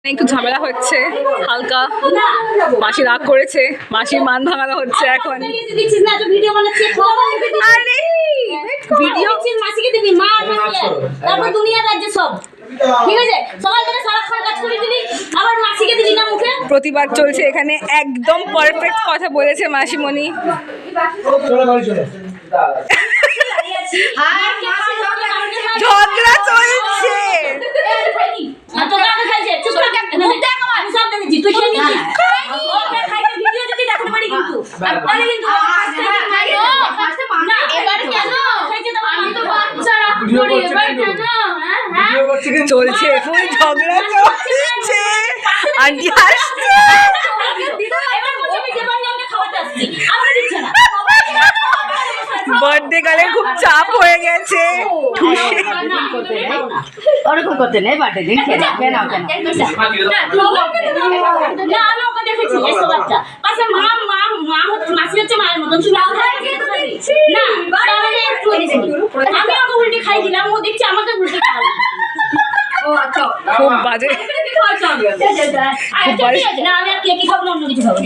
একটু ঝামেলা হচ্ছে হালকা, মাসি রাগ করেছে, মাসির মান ভাঙানো হচ্ছে এখন। প্রতিবাদ চলছে এখানে, একদম পারফেক্ট কথা বলেছে মাসিমণি। ঝগড়া চলছে, চলছে ফুল ঝগড়া চলছে। আন্টি হাসছে, বার্থডে গালে খুব চাপ হয়ে গেছে। ওরকম করতে নেই, বার্থডে দিন কেন কেন কেন খুব বাজে, আমি আর কে কি খাবো, অন্য কিছু খাবো।